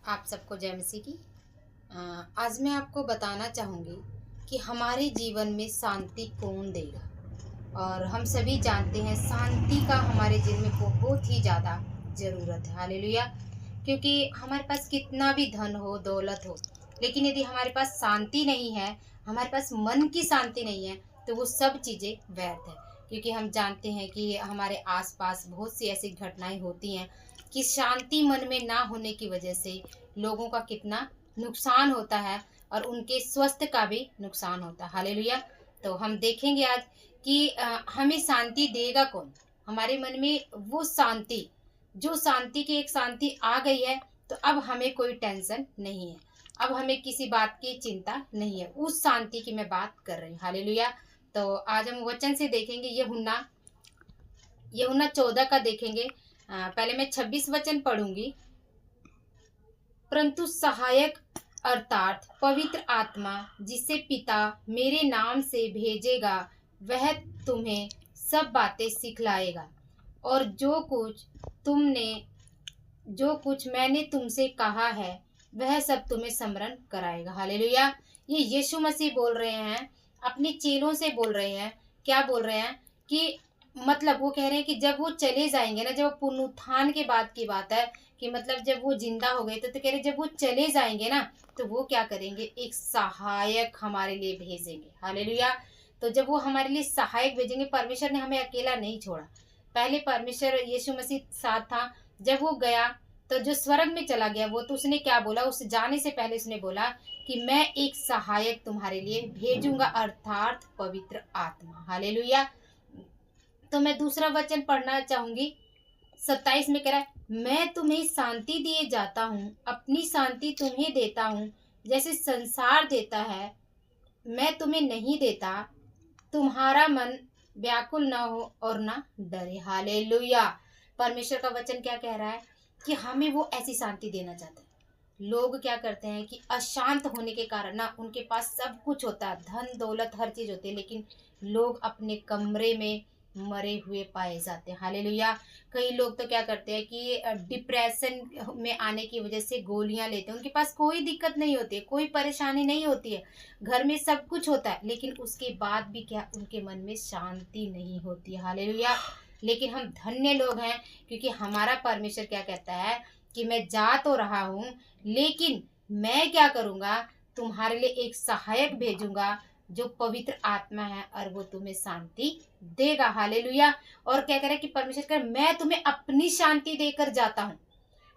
आप सबको जय मसीह की। आज मैं आपको बताना चाहूँगी कि हमारे जीवन में शांति कौन देगा। और हम सभी जानते हैं शांति का हमारे जीवन में बहुत ही ज़्यादा ज़रूरत है। हालेलुया। क्योंकि हमारे पास कितना भी धन हो, दौलत हो, लेकिन यदि हमारे पास शांति नहीं है, हमारे पास मन की शांति नहीं है, तो वो सब चीज़ें व्यर्थ है। क्योंकि हम जानते हैं कि हमारे आसपास बहुत सी ऐसी घटनाएं होती हैं कि शांति मन में ना होने की वजह से लोगों का कितना नुकसान होता है और उनके स्वास्थ्य का भी नुकसान होता है। हालेलुया। तो हम देखेंगे आज कि हमें शांति देगा कौन। हमारे मन में वो शांति, जो शांति की एक शांति आ गई है, तो अब हमें कोई टेंशन नहीं है, अब हमें किसी बात की चिंता नहीं है। उस शांति की मैं बात कर रही हूँ। हालेलुया। तो आज हम वचन से देखेंगे यूहन्ना 14 का देखेंगे। पहले मैं 26 वचन पढ़ूंगी। परंतु सहायक अर्थात पवित्र आत्मा जिसे पिता मेरे नाम से भेजेगा, वह तुम्हें सब बातें सिखलाएगा और जो कुछ मैंने तुमसे कहा है वह सब तुम्हें स्मरण कराएगा। हालेलुया। ये यीशु मसीह बोल रहे हैं, अपने चेलों से बोल रहे हैं। क्या बोल रहे हैं कि मतलब वो कह रहे हैं कि जब वो चले जाएंगे ना, जब पुनरुत्थान के बाद की बात है कि मतलब जब वो जिंदा हो गए तो कह रहे जब वो चले जाएंगे ना, तो वो क्या करेंगे, एक सहायक हमारे लिए भेजेंगे। हालेलुया। तो जब वो हमारे लिए सहायक भेजेंगे, परमेश्वर ने हमें अकेला नहीं छोड़ा। पहले परमेश्वर यीशु मसीह साथ था, जब वो गया तो जो स्वर्ग में चला गया, वो तो उसने क्या बोला, उस जाने से पहले उसने बोला कि मैं एक सहायक तुम्हारे लिए भेजूंगा, अर्थात पवित्र आत्मा। हालेलुया। तो मैं दूसरा वचन पढ़ना चाहूंगी। 27 में कह रहा है, मैं तुम्हें शांति दिए जाता हूँ, अपनी शांति तुम्हें देता हूँ, जैसे संसार देता है मैं तुम्हें नहीं देता। तुम्हारा मन व्याकुल ना हो और ना डरे। हालेलुया। परमेश्वर का वचन क्या कह रहा है कि हमें वो ऐसी शांति देना चाहता है। लोग क्या करते हैं कि अशांत होने के कारण ना, उनके पास सब कुछ होता है, धन दौलत हर चीज होती है, लेकिन लोग अपने कमरे में मरे हुए पाए जाते हैं। हालेलुया। कई लोग तो क्या करते हैं कि डिप्रेशन में आने की वजह से गोलियां लेते हैं। उनके पास कोई दिक्कत नहीं होती है, कोई परेशानी नहीं होती है, घर में सब कुछ होता है, लेकिन उसके बाद भी क्या, उनके मन में शांति नहीं होती है। हालेलुया। लेकिन हम धन्य लोग हैं, क्योंकि हमारा परमेश्वर क्या कहता है कि मैं जा तो रहा हूँ, लेकिन मैं क्या करूँगा, तुम्हारे लिए एक सहायक भेजूंगा जो पवित्र आत्मा है, और वो तुम्हें शांति देगा। हालेलुया। और क्या कह रहा है कि परमेश्वर कह रहा है, मैं तुम्हें अपनी शांति देकर जाता हूँ।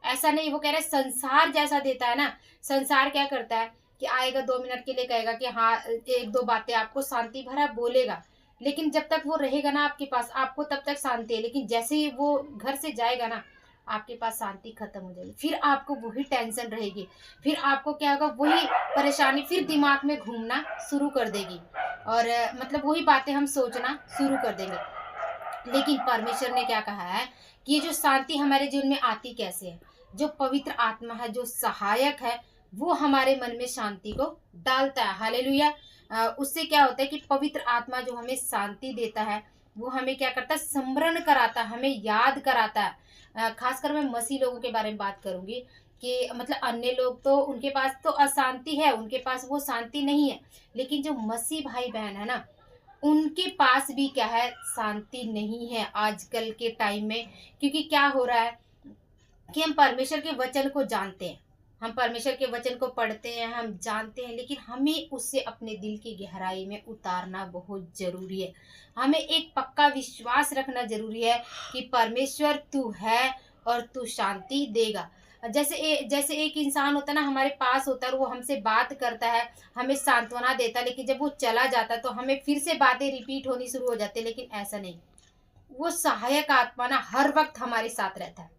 ऐसा नहीं, वो कह रहा है संसार जैसा देता है ना। संसार क्या करता है कि आएगा 2 मिनट के लिए, कहेगा कि हाँ एक दो बातें आपको शांति भरा बोलेगा, लेकिन जब तक वो रहेगा ना आपके पास, आपको तब तक शांति है। लेकिन जैसे ही वो घर से जाएगा ना, आपके पास शांति खत्म हो जाएगी, फिर आपको वही टेंशन रहेगी, फिर आपको क्या होगा, वही परेशानी फिर दिमाग में घूमना शुरू कर देगी, और मतलब वही बातें हम सोचना शुरू कर देंगे। लेकिन परमेश्वर ने क्या कहा है कि ये जो शांति हमारे जीवन में आती कैसे है, जो पवित्र आत्मा है, जो सहायक है, वो हमारे मन में शांति को डालता है। हालेलुया। उससे क्या होता है कि पवित्र आत्मा जो हमें शांति देता है, वो हमें क्या करता है, स्मरण कराता है, हमें याद कराता है। खासकर मैं मसीह लोगों के बारे में बात करूंगी कि मतलब अन्य लोग तो उनके पास तो अशांति है, उनके पास वो शांति नहीं है, लेकिन जो मसीह भाई बहन है ना, उनके पास भी क्या है, शांति नहीं है आजकल के टाइम में। क्योंकि क्या हो रहा है कि हम परमेश्वर के वचन को जानते हैं, हम परमेश्वर के वचन को पढ़ते हैं, हम जानते हैं, लेकिन हमें उससे अपने दिल की गहराई में उतारना बहुत जरूरी है। हमें एक पक्का विश्वास रखना जरूरी है कि परमेश्वर तू है और तू शांति देगा। जैसे एक इंसान होता है ना, हमारे पास होता है और वो हमसे बात करता है, हमें सांत्वना देता है, लेकिन जब वो चला जाता है तो हमें फिर से बातें रिपीट होनी शुरू हो जाती है। लेकिन ऐसा नहीं, वो सहायक आत्मा ना हर वक्त हमारे साथ रहता है,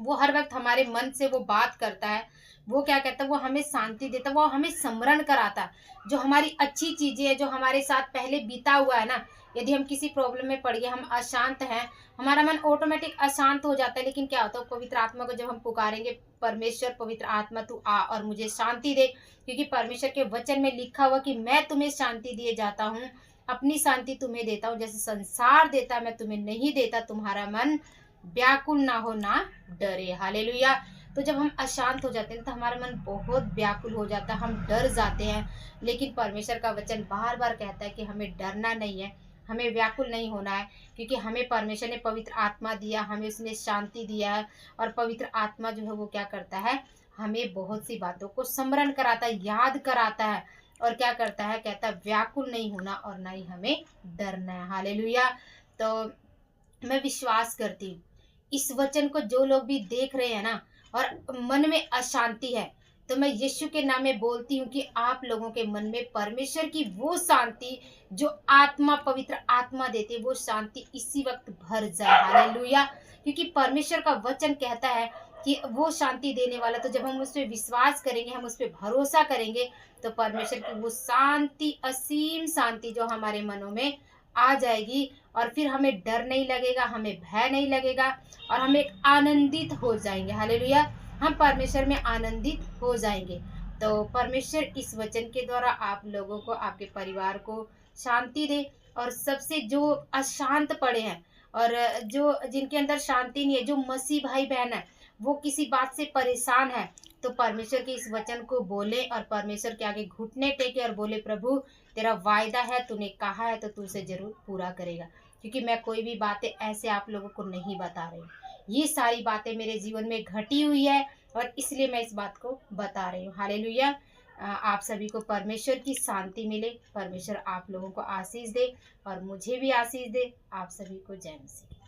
वो हर वक्त हमारे मन से वो बात करता है। वो क्या कहता है, वो हमें शांति देता है, वो हमें स्मरण कराता है जो हमारी अच्छी चीजें हैं, जो हमारे साथ पहले बीता हुआ है ना। यदि हम किसी प्रॉब्लम में पड़ गए, हम अशांत हैं, हमारा मन ऑटोमेटिक अशांत हो जाता है, लेकिन क्या होता है, पवित्र आत्मा को जब हम पुकारेंगे, परमेश्वर पवित्र आत्मा तू आ और मुझे शांति दे, क्योंकि परमेश्वर के वचन में लिखा हुआ कि मैं तुम्हें शांति दिए जाता हूँ, अपनी शांति तुम्हें देता हूँ, जैसे संसार देता मैं तुम्हें नहीं देता। तुम्हारा मन व्याकुल ना हो ना डरे। हालेलुया। तो जब हम अशांत हो जाते हैं तो हमारा मन बहुत व्याकुल हो जाता है, हम डर जाते हैं। लेकिन परमेश्वर का वचन बार बार कहता है कि हमें डरना नहीं है, हमें व्याकुल नहीं होना है, क्योंकि हमें परमेश्वर ने पवित्र आत्मा दिया, हमें उसने शांति दिया है। और पवित्र आत्मा जो है वो क्या करता है, हमें बहुत सी बातों को स्मरण कराता है, याद कराता है। और क्या करता है, कहता है व्याकुल नहीं होना और ना ही हमें डरना है। हालेलुया। तो मैं विश्वास करती हूँ इस वचन को जो लोग भी देख रहे हैं ना, और मन में अशांति है, तो मैं यीशु के नाम में बोलती हूँ कि आप लोगों के मन में परमेश्वर की वो शांति जो आत्मा, पवित्र आत्मा देती है, वो शांति इसी वक्त भर जाए। हालेलुया। क्योंकि परमेश्वर का वचन कहता है कि वो शांति देने वाला, तो जब हम उस पर विश्वास करेंगे, हम उस पर भरोसा करेंगे, तो परमेश्वर की वो शांति, असीम शांति जो हमारे मनों में आ जाएगी। और फिर हमें डर नहीं लगेगा, हमें भय नहीं लगेगा, और हम एक आनंदित हो जाएंगे। हालेलुया। हम परमेश्वर में आनंदित हो जाएंगे। तो परमेश्वर इस वचन के द्वारा आप लोगों को, आपके परिवार को शांति दे। और सबसे जो अशांत पड़े हैं, और जो जिनके अंदर शांति नहीं है, जो मसीह भाई बहन है, वो किसी बात से परेशान है, तो परमेश्वर के इस वचन को बोले और परमेश्वर के आगे घुटने टेके और बोले, प्रभु तेरा वायदा है, तूने कहा है, तो तू उसे जरूर पूरा करेगा। क्योंकि मैं कोई भी बातें ऐसे आप लोगों को नहीं बता रही, ये सारी बातें मेरे जीवन में घटी हुई है, और इसलिए मैं इस बात को बता रही हूँ। हालेलुया। आप सभी को परमेश्वर की शांति मिले, परमेश्वर आप लोगों को आशीष दे, और मुझे भी आशीष दे। आप सभी को जय मसीह।